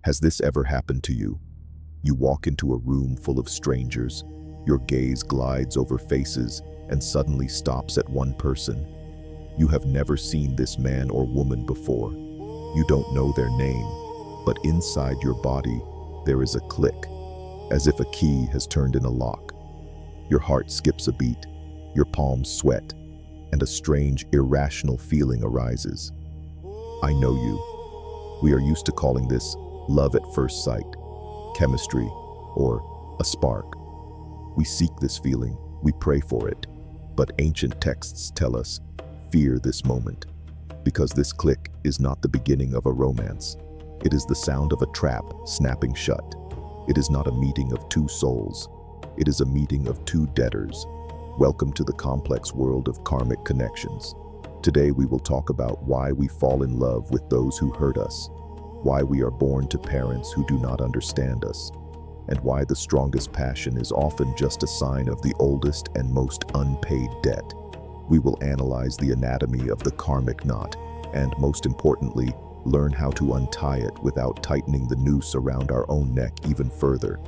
Has this ever happened to you? You walk into a room full of strangers, your gaze glides over faces and suddenly stops at one person. You have never seen this man or woman before. You don't know their name, but inside your body, there is a click, as if a key has turned in a lock. Your heart skips a beat, your palms sweat, and a strange, irrational feeling arises. I know you. We are used to calling this love at first sight, chemistry, or a spark. We seek this feeling, we pray for it, but ancient texts tell us, fear this moment, because this click is not the beginning of a romance. It is the sound of a trap snapping shut. It is not a meeting of two souls. It is a meeting of two debtors. Welcome to the complex world of karmic connections. Today we will talk about why we fall in love with those who hurt us, why we are born to parents who do not understand us, and why the strongest passion is often just a sign of the oldest and most unpaid debt. We will analyze the anatomy of the karmic knot, and most importantly, learn how to untie it without tightening the noose around our own neck even further.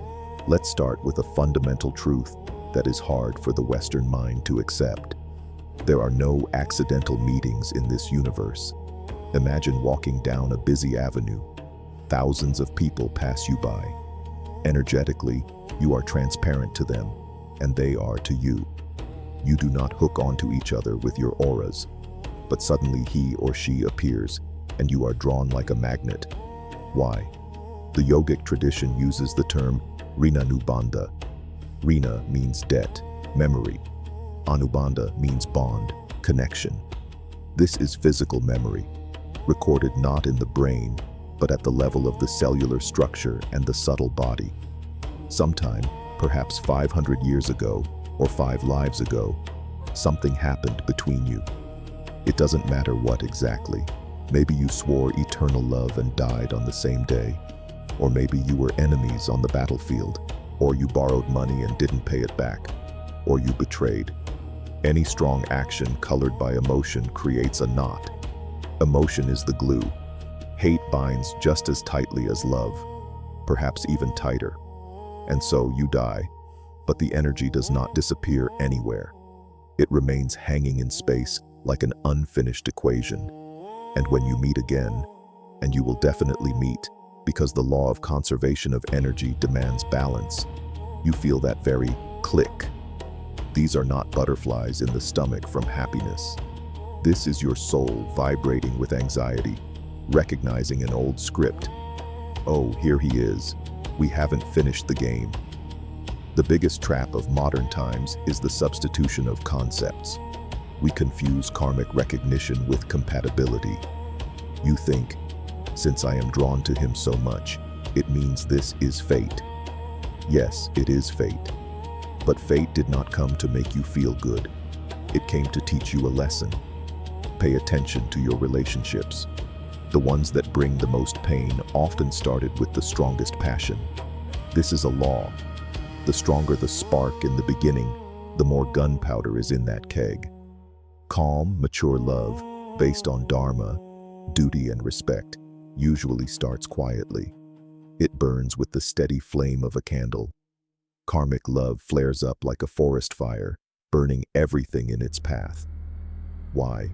Let's start with a fundamental truth that is hard for the Western mind to accept. There are no accidental meetings in this universe. Imagine walking down a busy avenue. Thousands of people pass you by. Energetically, you are transparent to them, and they are to you. You do not hook onto each other with your auras, but suddenly he or she appears, and you are drawn like a magnet. Why? The yogic tradition uses the term Rinanubandha. Rina means debt, memory. Anubandha means bond, connection. This is physical memory, recorded not in the brain, but at the level of the cellular structure and the subtle body. Sometime, perhaps 500 years ago, or 5 lives ago, something happened between you. It doesn't matter what exactly. Maybe you swore eternal love and died on the same day. Or maybe you were enemies on the battlefield. Or you borrowed money and didn't pay it back. Or you betrayed. Any strong action colored by emotion creates a knot. Emotion is the glue. Hate binds just as tightly as love, perhaps even tighter. And so you die, but the energy does not disappear anywhere. It remains hanging in space like an unfinished equation. And when you meet again, and you will definitely meet, because the law of conservation of energy demands balance, you feel that very click. These are not butterflies in the stomach from happiness. This is your soul vibrating with anxiety, recognizing an old script. Oh, here he is. We haven't finished the game. The biggest trap of modern times is the substitution of concepts. We confuse karmic recognition with compatibility. You think, since I am drawn to him so much, it means this is fate. Yes, it is fate. But fate did not come to make you feel good. It came to teach you a lesson. Pay attention to your relationships. The ones that bring the most pain often started with the strongest passion. This is a law. The stronger the spark in the beginning, the more gunpowder is in that keg. Calm, mature love, based on dharma, duty and respect, usually starts quietly. It burns with the steady flame of a candle. Karmic love flares up like a forest fire, burning everything in its path. Why?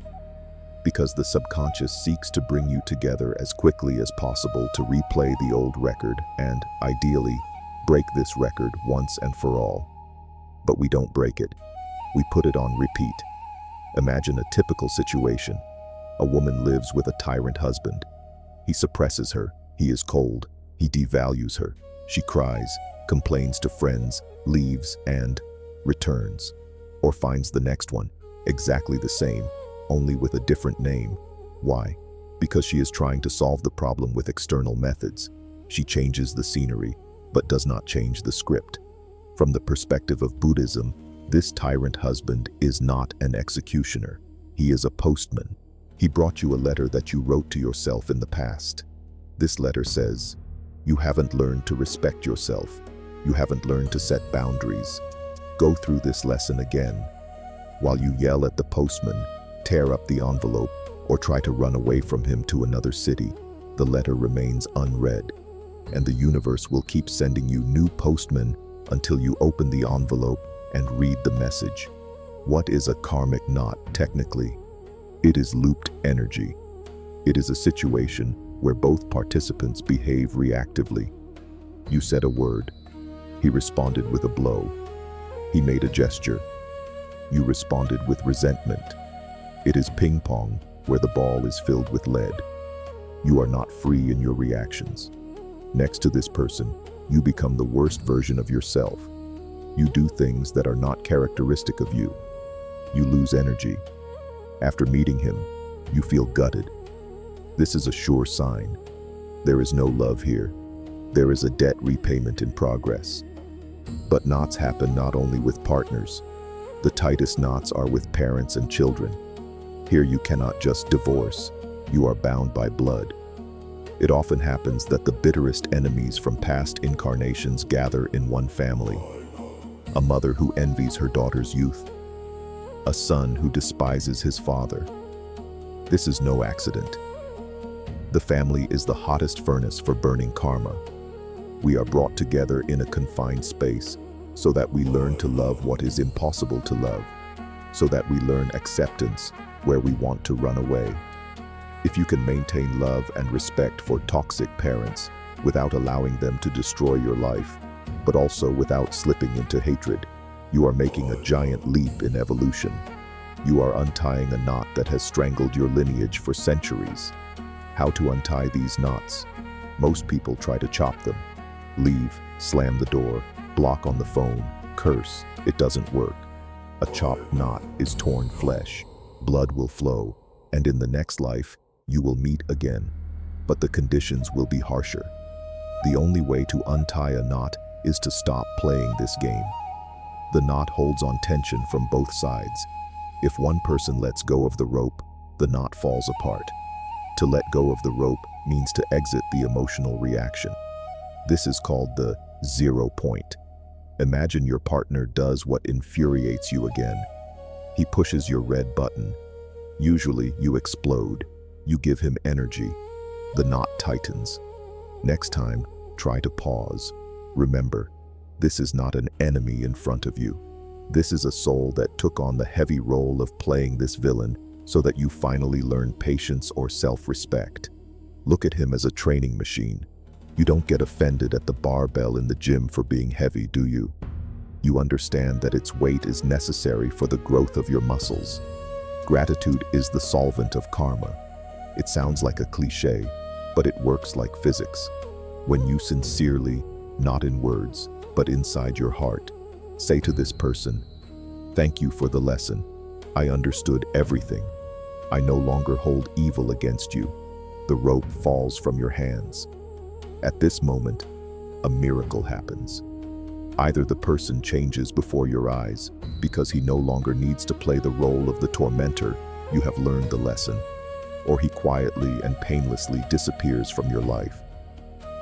Because the subconscious seeks to bring you together as quickly as possible to replay the old record and, ideally, break this record once and for all. But we don't break it. We put it on repeat. Imagine a typical situation. A woman lives with a tyrant husband. He suppresses her. He is cold. He devalues her. She cries, complains to friends, leaves, and returns. Or finds the next one, exactly the same, only with a different name. Why? Because she is trying to solve the problem with external methods. She changes the scenery, but does not change the script. From the perspective of Buddhism, this tyrant husband is not an executioner. He is a postman. He brought you a letter that you wrote to yourself in the past. This letter says, you haven't learned to respect yourself. You haven't learned to set boundaries. Go through this lesson again. While you yell at the postman, tear up the envelope, or try to run away from him to another city, the letter remains unread. and the universe will keep sending you new postmen until you open the envelope and read the message. What is a karmic knot technically? It is looped energy. It is a situation where both participants behave reactively. You said a word. He responded with a blow. He made a gesture. You responded with resentment. It is ping pong, where the ball is filled with lead. You are not free in your reactions. Next to this person, you become the worst version of yourself. You do things that are not characteristic of you. You lose energy. After meeting him, you feel gutted. This is a sure sign. There is no love here. There is a debt repayment in progress. But knots happen not only with partners. The tightest knots are with parents and children. Here you cannot just divorce. You are bound by blood. It often happens that the bitterest enemies from past incarnations gather in one family. A mother who envies her daughter's youth. A son who despises his father. This is no accident. The family is the hottest furnace for burning karma. We are brought together in a confined space so that we learn to love what is impossible to love, so that we learn acceptance where we want to run away. If you can maintain love and respect for toxic parents without allowing them to destroy your life, but also without slipping into hatred, you are making a giant leap in evolution. You are untying a knot that has strangled your lineage for centuries. How to untie these knots? Most people try to chop them. Leave, slam the door, block on the phone, curse. It doesn't work. A chopped knot is torn flesh. Blood will flow, and in the next life, you will meet again. But the conditions will be harsher. The only way to untie a knot is to stop playing this game. The knot holds on tension from both sides. If one person lets go of the rope, the knot falls apart. To let go of the rope means to exit the emotional reaction. This is called the 0 point. Imagine your partner does what infuriates you again. He pushes your red button. Usually you explode. You give him energy. The knot tightens. Next time, try to pause. Remember, this is not an enemy in front of you. This is a soul that took on the heavy role of playing this villain so that you finally learn patience or self-respect. Look at him as a training machine. You don't get offended at the barbell in the gym for being heavy, do you? You understand that its weight is necessary for the growth of your muscles. Gratitude is the solvent of karma. It sounds like a cliche, but it works like physics. When you sincerely, not in words, but inside your heart, say to this person, "Thank you for the lesson. I understood everything. I no longer hold evil against you." The rope falls from your hands. At this moment, a miracle happens. Either the person changes before your eyes because he no longer needs to play the role of the tormentor, you have learned the lesson, or he quietly and painlessly disappears from your life.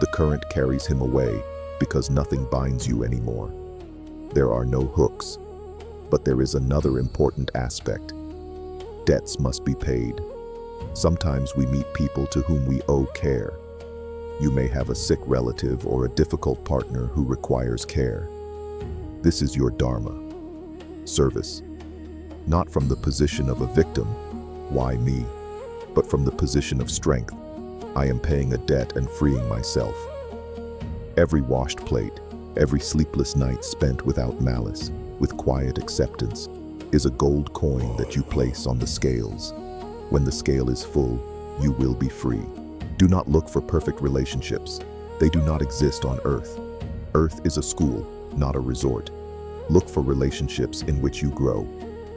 The current carries him away because nothing binds you anymore. There are no hooks, but there is another important aspect. Debts must be paid. Sometimes we meet people to whom we owe care. You may have a sick relative or a difficult partner who requires care. This is your dharma. Service. Not from the position of a victim, why me, but from the position of strength. I am paying a debt and freeing myself. Every washed plate, every sleepless night spent without malice, with quiet acceptance, is a gold coin that you place on the scales. When the scale is full, you will be free. Do not look for perfect relationships. They do not exist on Earth. Earth is a school, not a resort. Look for relationships in which you grow.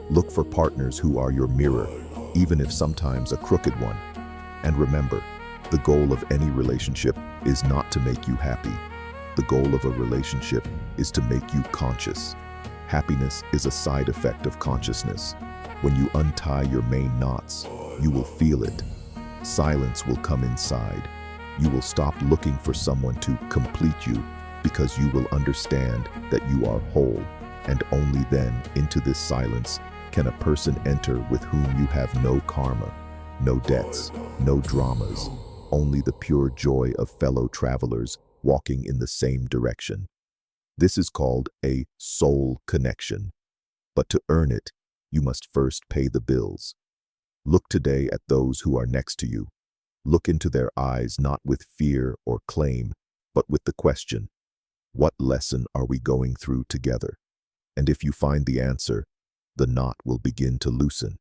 Look for partners who are your mirror, even if sometimes a crooked one. And remember, the goal of any relationship is not to make you happy. The goal of a relationship is to make you conscious. Happiness is a side effect of consciousness. When you untie your main knots, you will feel it. Silence will come inside. You will stop looking for someone to complete you because you will understand that you are whole, and only then into this silence can a person enter with whom you have no karma, no debts, no dramas, only the pure joy of fellow travelers walking in the same direction. This is called a soul connection. But to earn it, you must first pay the bills. Look today at those who are next to you. Look into their eyes not with fear or claim, but with the question, what lesson are we going through together? And if you find the answer, the knot will begin to loosen.